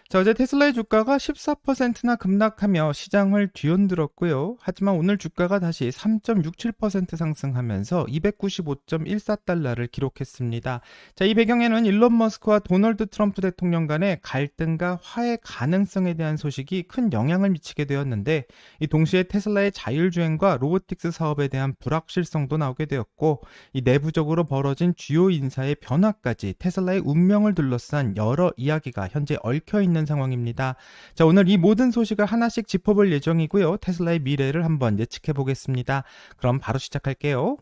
자, 어제 테슬라의 주가가 14%나 급락하며 시장을 뒤흔들었고요. 하지만 오늘 주가가 다시 3.67% 상승하면서 295.14달러를 기록했습니다. 자, 이 배경에는 일론 머스크와 도널드 트럼프 대통령 간의 갈등과 화해 가능성에 대한 소식이 큰 영향을 미치게 되었는데, 이 동시에 테슬라의 자율주행과 로보틱스 사업에 대한 불확실성도 나오게 되었고, 이 내부적으로 벌어진 주요 인사의 변화까지 테슬라의 운명을 둘러싼 여러 이야기가 현재 얽혀 있는 상황입니다. 자, 오늘 이 모든 소식을 하나씩 짚어볼 예정이고요. 테슬라의 미래를 한번 예측해 보겠습니다. 그럼 바로 시작할게요.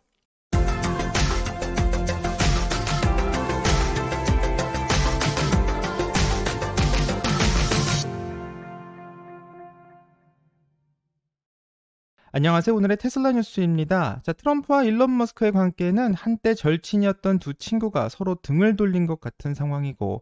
안녕하세요. 오늘의 테슬라 뉴스입니다. 자, 트럼프와 일론 머스크의 관계는 한때 절친이었던 두 친구가 서로 등을 돌린 것 같은 상황이고,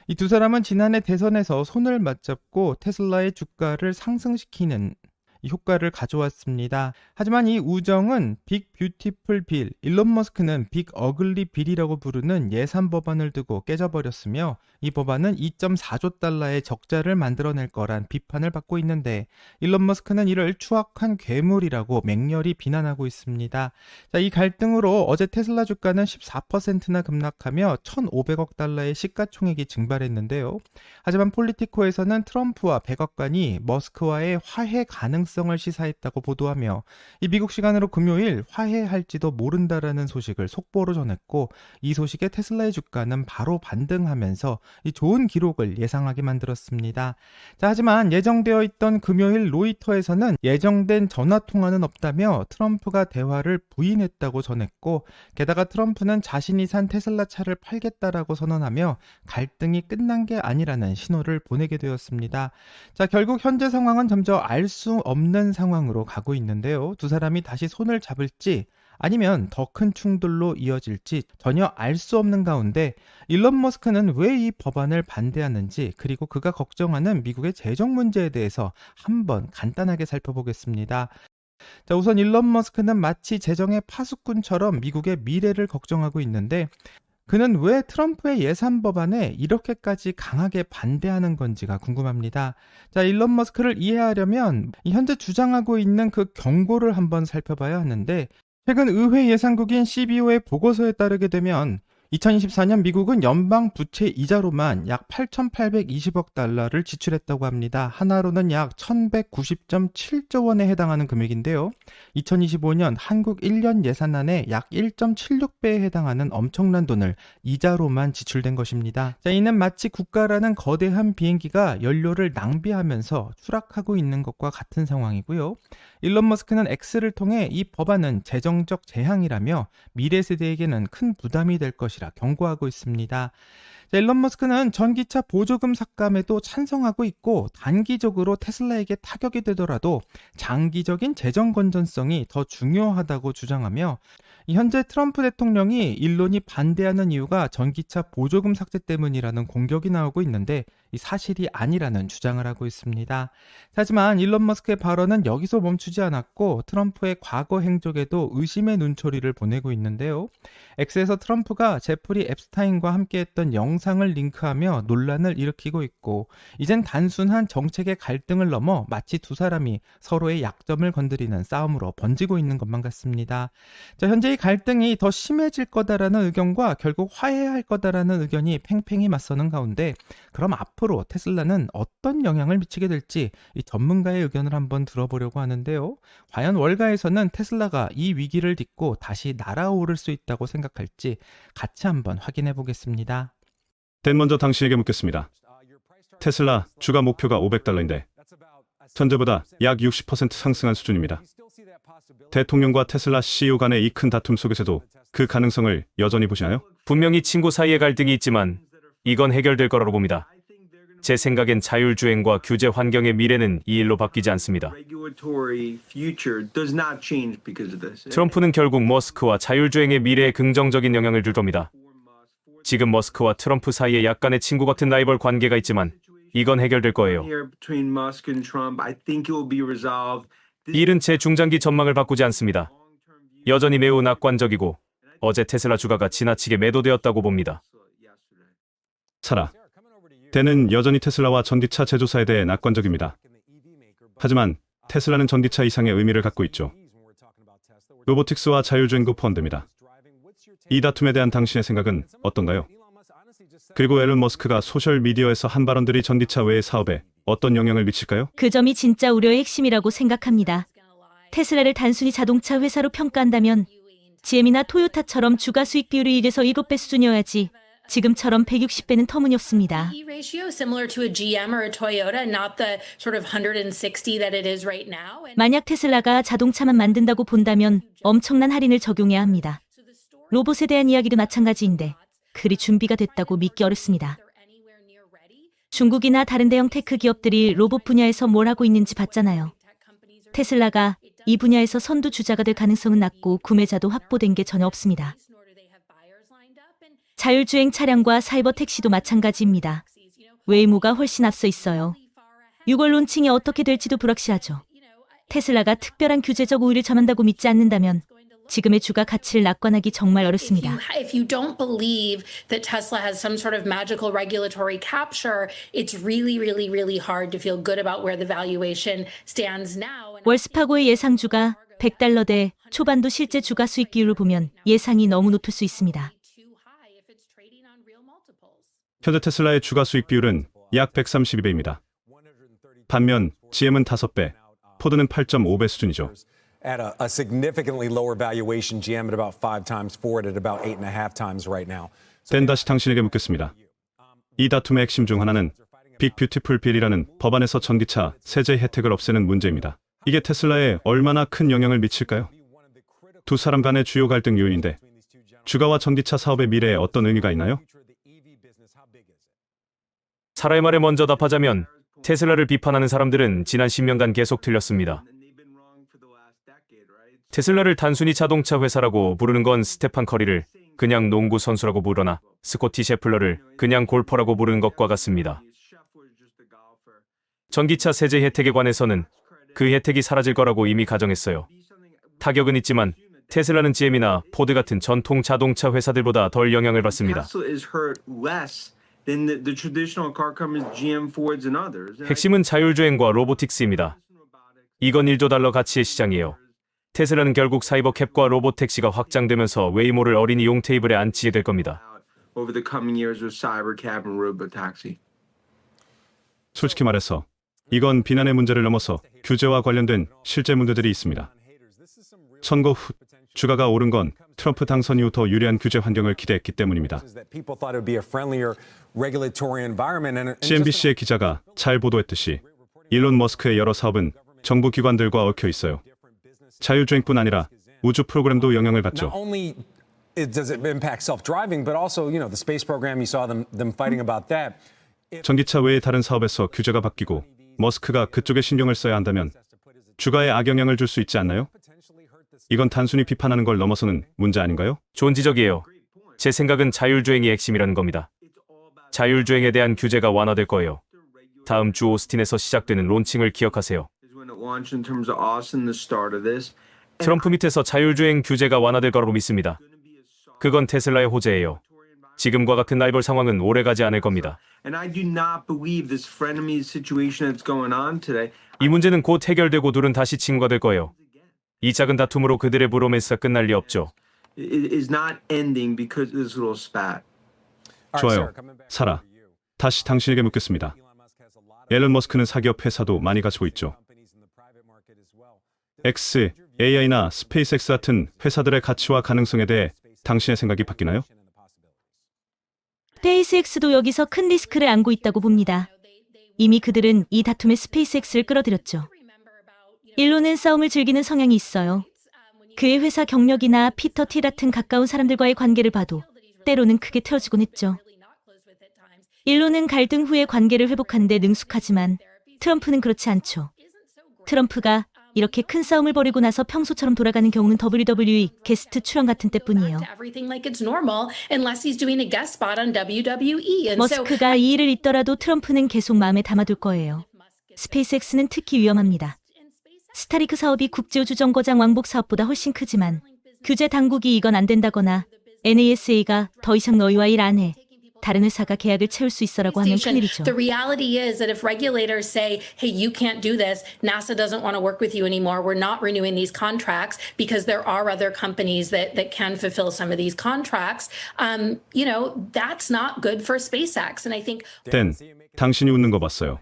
이 두 사람은 지난해 대선에서 손을 맞잡고 테슬라의 주가를 상승시키는 이 효과를 가져왔습니다. 하지만 이 우정은 빅 뷰티풀 빌, 일론 머스크는 빅 어글리 빌이라고 부르는 예산 법안을 두고 깨져버렸으며, 이 법안은 2.4조 달러의 적자를 만들어낼 거란 비판을 받고 있는데, 일론 머스크는 이를 추악한 괴물이라고 맹렬히 비난하고 있습니다. 자, 이 갈등으로 어제 테슬라 주가는 14%나 급락하며 1,500억 달러의 시가총액이 증발했는데요. 하지만 폴리티코에서는 트럼프와 백악관이 머스크와의 화해 가능성을 시사했다고 보도하며, 이 미국 시간으로 금요일 화해할지도 모른다라는 소식을 속보로 전했고, 이 소식에 테슬라의 주가는 바로 반등하면서 이 좋은 기록을 예상하게 만들었습니다. 자, 하지만 예정되어 있던 금요일 로이터에서는 예정된 전화 통화는 없다며 트럼프가 대화를 부인했다고 전했고, 게다가 트럼프는 자신이 산 테슬라 차를 팔겠다라고 선언하며 갈등이 끝난 게 아니라는 신호를 보내게 되었습니다. 자, 결국 현재 상황은 점점 알 수 없는 상황으로 가고 있는데요. 두 사람이 다시 손을 잡을지 아니면 더 큰 충돌로 이어질지 전혀 알 수 없는 가운데, 일론 머스크는 왜 이 법안을 반대하는지, 그리고 그가 걱정하는 미국의 재정 문제에 대해서 한번 간단하게 살펴보겠습니다. 자, 우선 일론 머스크는 마치 재정의 파수꾼처럼 미국의 미래를 걱정하고 있는데, 그는 왜 트럼프의 예산 법안에 이렇게까지 강하게 반대하는 건지가 궁금합니다. 자, 일론 머스크를 이해하려면 현재 주장하고 있는 그 경고를 한번 살펴봐야 하는데, 최근 의회 예산국인 CBO의 보고서에 따르게 되면 2024년 미국은 연방 부채 이자로만 약 8,820억 달러를 지출했다고 합니다. 하나로는 약 1,190.7조 원에 해당하는 금액인데요. 2025년 한국 1년 예산안에 약 1.76배에 해당하는 엄청난 돈을 이자로만 지출된 것입니다. 자, 이는 마치 국가라는 거대한 비행기가 연료를 낭비하면서 추락하고 있는 것과 같은 상황이고요. 일론 머스크는 X를 통해 이 법안은 재정적 재앙이라며 미래 세대에게는 큰 부담이 될 것이라 경고하고 있습니다. 자, 일론 머스크는 전기차 보조금 삭감에도 찬성하고 있고, 단기적으로 테슬라에게 타격이 되더라도 장기적인 재정 건전성이 더 중요하다고 주장하며, 현재 트럼프 대통령이 일론이 반대하는 이유가 전기차 보조금 삭제 때문이라는 공격이 나오고 있는데, 이 사실이 아니라는 주장을 하고 있습니다. 하지만 일론 머스크의 발언은 여기서 멈추지 않았고, 트럼프의 과거 행적에도 의심의 눈초리를 보내고 있는데요. X에서 트럼프가 제프리 앱스타인과 함께했던 영상을 링크하며 논란을 일으키고 있고, 이젠 단순한 정책의 갈등을 넘어 마치 두 사람이 서로의 약점을 건드리는 싸움으로 번지고 있는 것만 같습니다. 자, 현재 이 갈등이 더 심해질 거다라는 의견과 결국 화해할 거다라는 의견이 팽팽히 맞서는 가운데, 그럼 앞으로 테슬라는 어떤 영향을 미치게 될지 이 전문가의 의견을 한번 들어보려고 하는데요. 과연 월가에서는 테슬라가 이 위기를 딛고 다시 날아오를 수 있다고 생각할지 같이 한번 확인해 보겠습니다. 먼저 당신에게 묻겠습니다. 테슬라 주가 목표가 500달러인데 전제보다 약 60% 상승한 수준입니다. 대통령과 테슬라 CEO 간의 이 큰 다툼 속에서도 그 가능성을 여전히 보시나요? 분명히 친구 사이에 갈등이 있지만 이건 해결될 거라고 봅니다. 제 생각엔 자율주행과 규제 환경의 미래는 이 일로 바뀌지 않습니다. 트럼프는 결국 머스크와 자율주행의 미래에 긍정적인 영향을 줄 겁니다. 지금 머스크와 트럼프 사이에 약간의 친구 같은 라이벌 관계가 있지만 이건 해결될 거예요. 이 일은 제 중장기 전망을 바꾸지 않습니다. 여전히 매우 낙관적이고 어제 테슬라 주가가 지나치게 매도되었다고 봅니다. 사라, 때는 여전히 테슬라와 전기차 제조사에 대해 낙관적입니다. 하지만 테슬라는 전기차 이상의 의미를 갖고 있죠. 로보틱스와 자율주행도 포함됩니다. 이 다툼에 대한 당신의 생각은 어떤가요? 그리고 앨런 머스크가 소셜미디어에서 한 발언들이 전기차 외의 사업에 어떤 영향을 미칠까요? 그 점이 진짜 우려의 핵심이라고 생각합니다. 테슬라를 단순히 자동차 회사로 평가한다면 GM이나 토요타처럼 주가 수익 비율이 1에서 7배 수준이어야지 지금처럼 160배는 터무니없습니다. PE ratio similar to a GM or a Toyota, not the sort of 160 that it is right now. And 만약 테슬라가 자동차만 만든다고 본다면 엄청난 할인을 적용해야 합니다. 로봇에 대한 이야기도 마찬가지인데 그리 준비가 됐다고 믿기 어렵습니다. 중국이나 다른 대형 테크 기업들이 로봇 분야에서 뭘 하고 있는지 봤잖아요. 테슬라가 이 분야에서 선두 주자가 될 가능성은 낮고 구매자도 확보된 게 전혀 없습니다. 자율주행 차량과 사이버 택시도 마찬가지입니다. 웨이모가 훨씬 앞서 있어요. 6월 론칭이 어떻게 될지도 불확실하죠. 테슬라가 특별한 규제적 우위를 점한다고 믿지 않는다면 지금의 주가 가치를 낙관하기 정말 어렵습니다. if you don't believe that Tesla has some sort of magical regulatory capture, it's really, really, really hard to feel good about where the valuation stands now. 월스파고의 예상주가 100달러대 초반도 실제 주가 수익 비율을 보면 예상이 너무 높을 수 있습니다. 현재 테슬라의 주가 수익 비율은 약 132배입니다. 반면 GM은 5배, 포드는 8.5배 수준이죠. At a significantly lower valuation, GM at about 5 times, Ford at about 8.5 times right now. 땐 다시 당신에게 묻겠습니다. 이 다툼의 핵심 중 하나는 빅 뷰티풀 빌이라는 법안에서 전기차 세제 혜택을 없애는 문제입니다. 이게 테슬라에 얼마나 큰 영향을 미칠까요? 두 사람 간의 주요 갈등 요인인데 주가와 전기차 사업의 미래에 어떤 의미가 있나요? 사라의 말에 먼저 답하자면 테슬라를 비판하는 사람들은 지난 10년간 계속 틀렸습니다. 테슬라를 단순히 자동차 회사라고 부르는 건 스테판 커리를 그냥 농구 선수라고 부르거나 스코티 셰플러를 그냥 골퍼라고 부르는 것과 같습니다. 전기차 세제 혜택에 관해서는 그 혜택이 사라질 거라고 이미 가정했어요. 타격은 있지만 테슬라는 GM이나 포드 같은 전통 자동차 회사들보다 덜 영향을 받습니다. 핵심은 자율주행과 로보틱스입니다. 이건 1조 달러 가치의 시장이에요. 테슬라는 결국 사이버 캡과 로봇 택시가 확장되면서 웨이모를 어린이용 테이블에 앉히게 될 겁니다. 솔직히 말해서 이건 비난의 문제를 넘어서 규제와 관련된 실제 문제들이 있습니다. 선거 후 주가가 오른 건 트럼프 당선 이후 더 유리한 규제 환경을 기대했기 때문입니다. CNBC의 기자가 잘 보도했듯이 일론 머스크의 여러 사업은 정부 기관들과 얽혀 있어요. 자율주행뿐 아니라 우주 프로그램도 영향을 받죠. Not only does it impact self-driving, but also, the space program, you saw them fighting about that. 전기차 외의 다른 사업에서 규제가 바뀌고 머스크가 그쪽에 신경을 써야 한다면 주가에 악영향을 줄 수 있지 않나요? 이건 단순히 비판하는 걸 넘어서는 문제 아닌가요? 좋은 지적이에요. 제 생각은 자율주행이 핵심이라는 겁니다. 자율주행에 대한 규제가 완화될 거예요. 다음 주 오스틴에서 시작되는 론칭을 기억하세요. 트럼프 밑에서 자율주행 규제가 완화될 거라고 믿습니다. 그건 테슬라의 호재예요. 지금과 같은 라이벌 상황은 오래가지 않을 겁니다. 이 문제는 곧 해결되고 둘은 다시 친구가 될 거예요. 이 작은 다툼으로 그들의 브로맨스가 끝날 리 없죠. 좋아요. 사라, 다시 당신에게 묻겠습니다. 앨런 머스크는 사기업 회사도 많이 가지고 있죠. X, AI나 스페이스X 같은 회사들의 가치와 가능성에 대해 당신의 생각이 바뀌나요? 스페이스X도 여기서 큰 리스크를 안고 있다고 봅니다. 이미 그들은 이 다툼에 스페이스X를 끌어들였죠. 일론은 싸움을 즐기는 성향이 있어요. 그의 회사 경력이나 피터 티 같은 가까운 사람들과의 관계를 봐도 때로는 크게 틀어지곤 했죠. 일론은 갈등 후에 관계를 회복하는 데 능숙하지만 트럼프는 그렇지 않죠. 트럼프가 이렇게 큰 싸움을 벌이고 나서 평소처럼 돌아가는 경우는 WWE 게스트 출연 같은 때뿐이에요. 머스크가 이 일을 잊더라도 트럼프는 계속 마음에 담아둘 거예요. 스페이스X는 특히 위험합니다. 스타리크 사업이 국제우주 정거장 왕복 사업보다 훨씬 크지만 규제 당국이 이건 안 된다거나 NASA가 더 이상 너희와 일 안 해 다른 회사가 계약을 채울 수 있어라고 하면 큰일이죠. The reality is that if regulators say, hey, you can't do this, NASA doesn't want to work with you anymore, we're not renewing these contracts because there are other companies that can fulfill some of these contracts, that's not good for SpaceX. And I think 댄, 당신이 웃는 거 봤어요.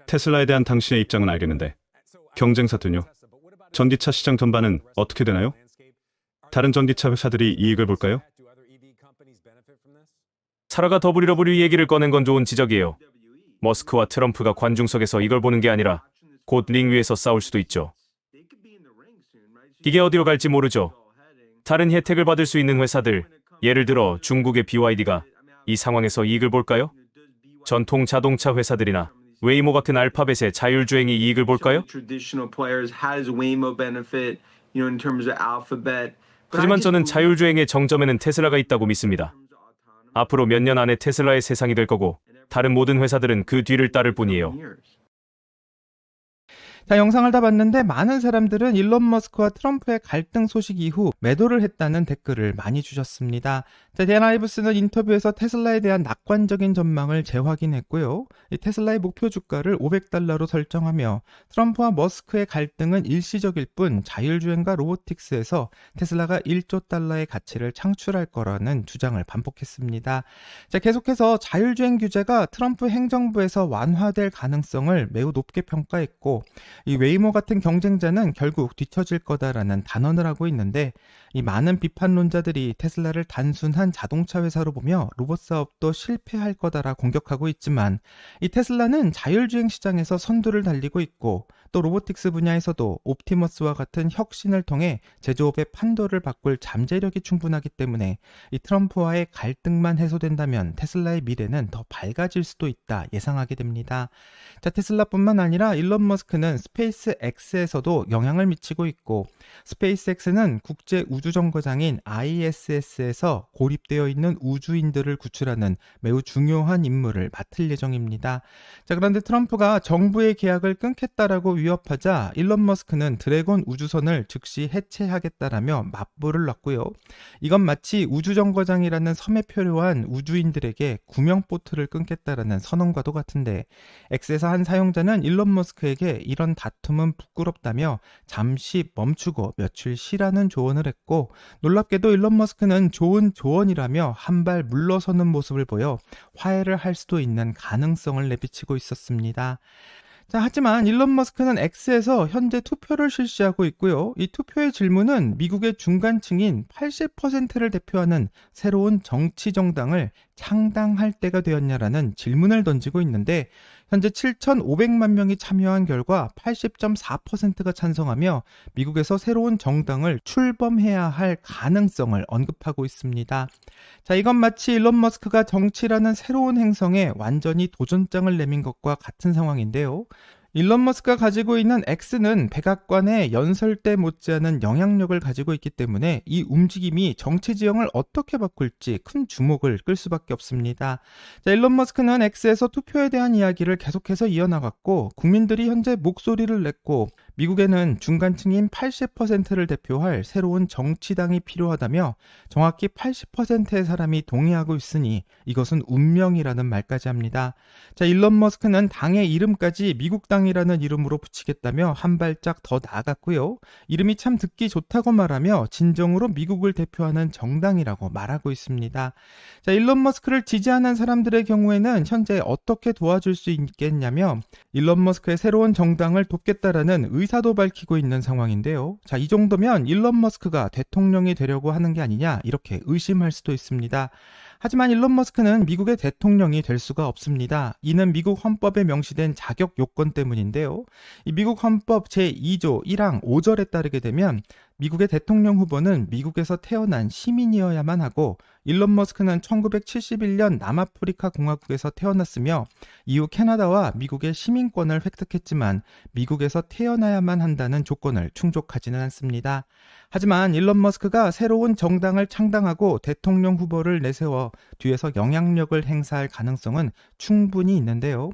테슬라에 대한 당신의 입장은 알겠는데 경쟁사들요? 전기차 시장 전반은 어떻게 되나요? 다른 전기차 회사들이 이익을 볼까요? 사라가 WW 얘기를 꺼낸 건 좋은 지적이에요. 머스크와 트럼프가 관중석에서 이걸 보는 게 아니라 곧 링 위에서 싸울 수도 있죠. 이게 어디로 갈지 모르죠. 다른 혜택을 받을 수 있는 회사들, 예를 들어 중국의 BYD가 이 상황에서 이익을 볼까요? 전통 자동차 회사들이나 웨이모 같은 알파벳의 자율주행이 이익을 볼까요? Traditional players, how does Waymo benefit, in terms of Alphabet? 하지만 저는 자율주행의 정점에는 테슬라가 있다고 믿습니다. 앞으로 몇 년 안에 테슬라의 세상이 될 거고 다른 모든 회사들은 그 뒤를 따를 뿐이에요. 자, 영상을 다 봤는데 많은 사람들은 일론 머스크와 트럼프의 갈등 소식 이후 매도를 했다는 댓글을 많이 주셨습니다. 자, 데나이브스는 인터뷰에서 테슬라에 대한 낙관적인 전망을 재확인했고요. 이 테슬라의 목표 주가를 $500로 설정하며 트럼프와 머스크의 갈등은 일시적일 뿐 자율주행과 로보틱스에서 테슬라가 $1조 달러의 가치를 창출할 거라는 주장을 반복했습니다. 자, 계속해서 자율주행 규제가 트럼프 행정부에서 완화될 가능성을 매우 높게 평가했고 이 웨이모 같은 경쟁자는 결국 뒤처질 거다라는 단언을 하고 있는데 이 많은 비판론자들이 테슬라를 단순한 자동차 회사로 보며 로봇 사업도 실패할 거다라 공격하고 있지만 이 테슬라는 자율주행 시장에서 선두를 달리고 있고 또 로보틱스 분야에서도 옵티머스와 같은 혁신을 통해 제조업의 판도를 바꿀 잠재력이 충분하기 때문에 이 트럼프와의 갈등만 해소된다면 테슬라의 미래는 더 밝아질 수도 있다 예상하게 됩니다. 자, 테슬라뿐만 아니라 일론 머스크는 스페이스 X에서도 영향을 미치고 있고 스페이스X는 국제 우주정거장인 ISS에서 고립되어 있는 우주인들을 구출하는 매우 중요한 임무를 맡을 예정입니다. 자, 그런데 트럼프가 정부의 계약을 끊겠다라고 위협하자 일론 머스크는 드래곤 우주선을 즉시 해체하겠다라며 맞불을 놨고요. 이건 마치 우주정거장이라는 섬에 표류한 우주인들에게 구명보트를 끊겠다라는 선언과도 같은데 X에서 한 사용자는 일론 머스크에게 이런 다툼은 부끄럽다며 잠시 멈추고 며칠 쉬라는 조언을 했고 놀랍게도 일론 머스크는 좋은 조언이라며 한 발 물러서는 모습을 보여 화해를 할 수도 있는 가능성을 내비치고 있었습니다. 자, 하지만 일론 머스크는 X에서 현재 투표를 실시하고 있고요. 이 투표의 질문은 미국의 중간층인 80%를 대표하는 새로운 정치 정당을 창당할 때가 되었냐라는 질문을 던지고 있는데 현재 7,500만 명이 참여한 결과 80.4%가 찬성하며 미국에서 새로운 정당을 출범해야 할 가능성을 언급하고 있습니다. 자, 이건 마치 일론 머스크가 정치라는 새로운 행성에 완전히 도전장을 내민 것과 같은 상황인데요. 일론 머스크가 가지고 있는 X는 백악관의 연설대 못지않은 영향력을 가지고 있기 때문에 이 움직임이 정치 지형을 어떻게 바꿀지 큰 주목을 끌 수밖에 없습니다. 자, 일론 머스크는 X에서 투표에 대한 이야기를 계속해서 이어나갔고 국민들이 현재 목소리를 냈고 미국에는 중간층인 80%를 대표할 새로운 정치당이 필요하다며 정확히 80%의 사람이 동의하고 있으니 이것은 운명이라는 말까지 합니다. 자, 일론 머스크는 당의 이름까지 미국당이라는 이름으로 붙이겠다며 한 발짝 더 나아갔고요. 이름이 참 듣기 좋다고 말하며 진정으로 미국을 대표하는 정당이라고 말하고 있습니다. 자, 일론 머스크를 지지하는 사람들의 경우에는 현재 어떻게 도와줄 수 있겠냐며 일론 머스크의 새로운 정당을 돕겠다라는 의사도 밝히고 있는 상황인데요. 자, 이 정도면 일론 머스크가 대통령이 되려고 하는 게 아니냐 이렇게 의심할 수도 있습니다. 하지만 일론 머스크는 미국의 대통령이 될 수가 없습니다. 이는 미국 헌법에 명시된 자격 요건 때문인데요. 이 미국 헌법 제2조 1항 5절에 따르게 되면 미국의 대통령 후보는 미국에서 태어난 시민이어야만 하고 일론 머스크는 1971년 남아프리카 공화국에서 태어났으며 이후 캐나다와 미국의 시민권을 획득했지만 미국에서 태어나야만 한다는 조건을 충족하지는 않습니다. 하지만 일론 머스크가 새로운 정당을 창당하고 대통령 후보를 내세워 뒤에서 영향력을 행사할 가능성은 충분히 있는데요.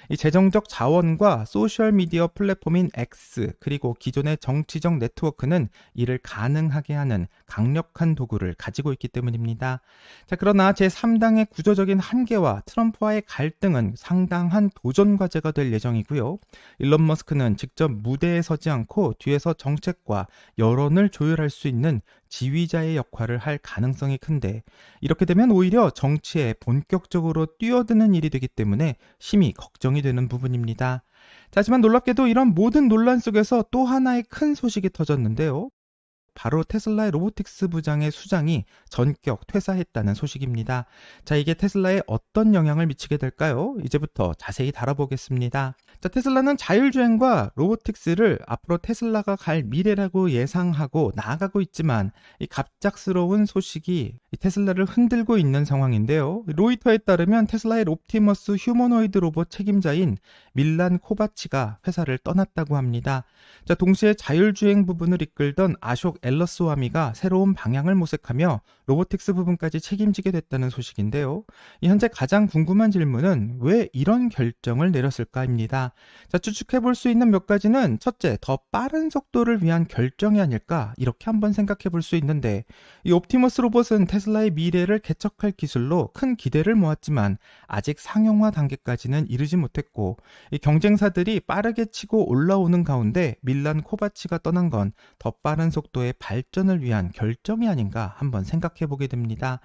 이 재정적 자원과 소셜미디어 플랫폼인 X 그리고 기존의 정치적 네트워크는 이를 가능하게 하는 강력한 도구를 가지고 있기 때문입니다. 자, 그러나 제3당의 구조적인 한계와 트럼프와의 갈등은 상당한 도전 과제가 될 예정이고요. 일론 머스크는 직접 무대에 서지 않고 뒤에서 정책과 여론을 조율할 수 있는 지휘자의 역할을 할 가능성이 큰데, 이렇게 되면 오히려 정치에 본격적으로 뛰어드는 일이 되기 때문에 심히 걱정이 되는 부분입니다. 자, 하지만 놀랍게도 이런 모든 논란 속에서 또 하나의 큰 소식이 터졌는데요. 바로 테슬라의 로보틱스 부장의 수장이 전격 퇴사했다는 소식입니다. 자, 이게 테슬라에 어떤 영향을 미치게 될까요? 이제부터 자세히 다뤄보겠습니다. 자, 테슬라는 자율주행과 로보틱스를 앞으로 테슬라가 갈 미래라고 예상하고 나아가고 있지만 이 갑작스러운 소식이 이 테슬라를 흔들고 있는 상황인데요. 로이터에 따르면 테슬라의 옵티머스 휴머노이드 로봇 책임자인 밀란 코바치가 회사를 떠났다고 합니다. 자, 동시에 자율주행 부분을 이끌던 아숍 엘러스와미가 새로운 방향을 모색하며 로보틱스 부분까지 책임지게 됐다는 소식인데요. 현재 가장 궁금한 질문은 왜 이런 결정을 내렸을까입니다. 자, 추측해볼 수 있는 몇 가지는 첫째, 더 빠른 속도를 위한 결정이 아닐까 이렇게 한번 생각해볼 수 있는데, 이 옵티머스 로봇은 테슬라의 미래를 개척할 기술로 큰 기대를 모았지만 아직 상용화 단계까지는 이르지 못했고, 이 경쟁사들이 빠르게 치고 올라오는 가운데 밀란 코바치가 떠난 건 더 빠른 속도의 발전을 위한 결정이 아닌가 한번 생각해 보게 됩니다.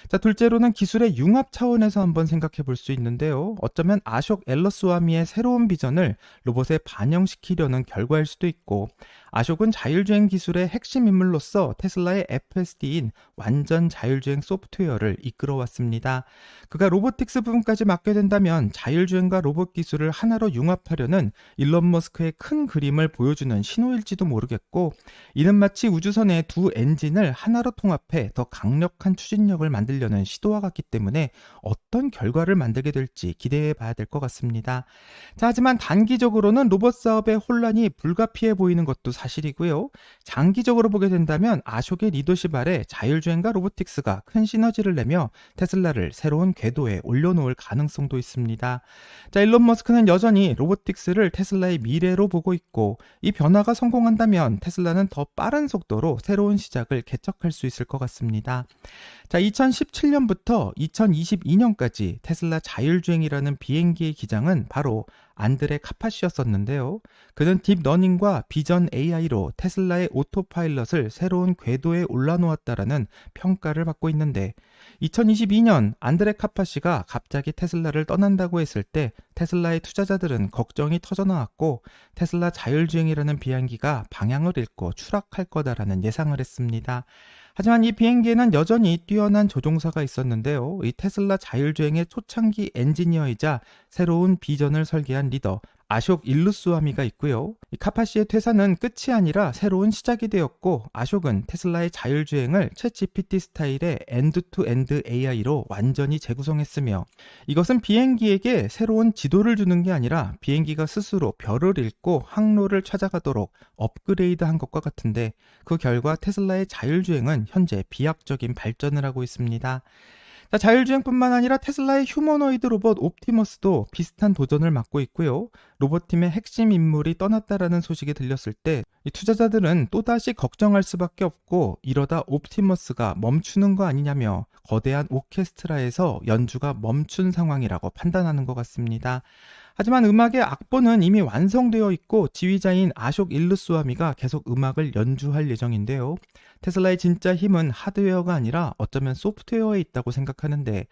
자, 둘째로는 기술의 융합 차원에서 한번 생각해 볼 수 있는데요. 어쩌면 아숍 엘러스와미의 새로운 비전을 로봇에 반영시키려는 결과일 수도 있고, 아숍은 자율주행 기술의 핵심 인물로서 테슬라의 FSD인 완전 자율주행 소프트웨어를 이끌어왔습니다. 그가 로보틱스 부분까지 맡게 된다면 자율주행과 로봇 기술을 하나로 융합하려는 일론 머스크의 큰 그림을 보여주는 신호일지도 모르겠고, 이는 마치 우주선의 두 엔진을 하나로 통합해 더 강력한 추진력을 만들려는 시도와 같기 때문에 어떤 결과를 만들게 될지 기대해 봐야 될 것 같습니다. 자, 하지만 단기적으로는 로봇 사업의 혼란이 불가피해 보이는 것도 사실이고요. 장기적으로 보게 된다면 아숍의 리더십 아래 자율주행과 로보틱스가 큰 시너지를 내며 테슬라를 새로운 궤도에 올려놓을 가능성도 있습니다. 자, 일론 머스크는 여전히 로보틱스를 테슬라의 미래로 보고 있고, 이 변화가 성공한다면 테슬라는 더 빠른 속도로 새로운 시작을 개척할 수 있을 것 같습니다. 자, 2017년부터 2022년까지 테슬라 자율주행이라는 비행기의 기장은 바로 안드레 카파시였었는데요. 그는 딥러닝과 비전 AI로 테슬라의 오토파일럿을 새로운 궤도에 올라놓았다라는 평가를 받고 있는데, 2022년 안드레 카파시가 갑자기 테슬라를 떠난다고 했을 때 테슬라의 투자자들은 걱정이 터져나왔고, 테슬라 자율주행이라는 비행기가 방향을 잃고 추락할 거다라는 예상을 했습니다. 하지만 이 비행기에는 여전히 뛰어난 조종사가 있었는데요. 이 테슬라 자율주행의 초창기 엔지니어이자 새로운 비전을 설계한 리더 아숍 일루스와미가 있고요. 이 카파시의 퇴사는 끝이 아니라 새로운 시작이 되었고, 아숍은 테슬라의 자율주행을 챗GPT 스타일의 엔드-투-엔드 AI로 완전히 재구성했으며, 이것은 비행기에게 새로운 지도를 주는 게 아니라 비행기가 스스로 별을 읽고 항로를 찾아가도록 업그레이드한 것과 같은데, 그 결과 테슬라의 자율주행은 현재 비약적인 발전을 하고 있습니다. 자, 자율주행뿐만 아니라 테슬라의 휴머노이드 로봇 옵티머스도 비슷한 도전을 맡고 있고요. 로봇팀의 핵심 인물이 떠났다라는 소식이 들렸을 때 이 투자자들은 또다시 걱정할 수밖에 없고, 이러다 옵티머스가 멈추는 거 아니냐며 거대한 오케스트라에서 연주가 멈춘 상황이라고 판단하는 것 같습니다. 하지만 음악의 악보는 이미 완성되어 있고 지휘자인 아숍 일루스와미가 계속 음악을 연주할 예정인데요. 테슬라의 진짜 힘은 하드웨어가 아니라 어쩌면 소프트웨어에 있다고 생각하는데,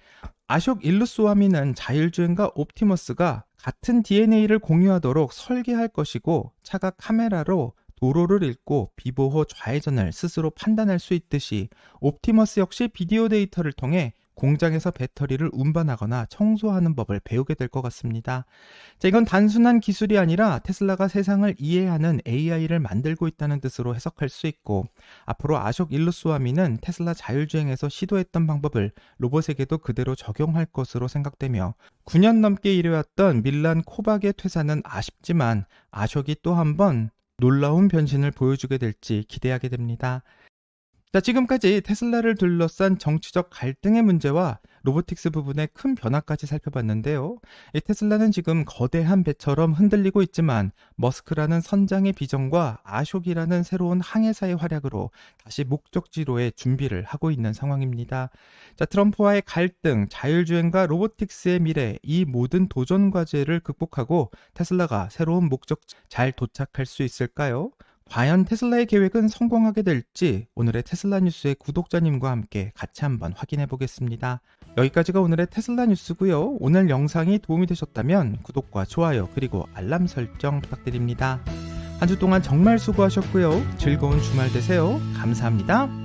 아숍 일루스와미는 자율주행과 옵티머스가 같은 DNA를 공유하도록 설계할 것이고, 차가 카메라로 도로를 읽고 비보호 좌회전을 스스로 판단할 수 있듯이 옵티머스 역시 비디오 데이터를 통해 공장에서 배터리를 운반하거나 청소하는 법을 배우게 될 것 같습니다. 자, 이건 단순한 기술이 아니라 테슬라가 세상을 이해하는 AI를 만들고 있다는 뜻으로 해석할 수 있고, 앞으로 아숍 일루스와미는 테슬라 자율주행에서 시도했던 방법을 로봇에게도 그대로 적용할 것으로 생각되며, 9년 넘게 일해왔던 밀란 코박의 퇴사는 아쉽지만 아숍이 또 한 번 놀라운 변신을 보여주게 될지 기대하게 됩니다. 자, 지금까지 테슬라를 둘러싼 정치적 갈등의 문제와 로보틱스 부분의 큰 변화까지 살펴봤는데요. 이 테슬라는 지금 거대한 배처럼 흔들리고 있지만 머스크라는 선장의 비전과 아숍이라는 새로운 항해사의 활약으로 다시 목적지로의 준비를 하고 있는 상황입니다. 자, 트럼프와의 갈등, 자율주행과 로보틱스의 미래, 이 모든 도전 과제를 극복하고 테슬라가 새로운 목적지 잘 도착할 수 있을까요? 과연 테슬라의 계획은 성공하게 될지 오늘의 테슬라 뉴스의 구독자님과 함께 같이 한번 확인해 보겠습니다. 여기까지가 오늘의 테슬라 뉴스고요. 오늘 영상이 도움이 되셨다면 구독과 좋아요 그리고 알람 설정 부탁드립니다. 한 주 동안 정말 수고하셨고요. 즐거운 주말 되세요. 감사합니다.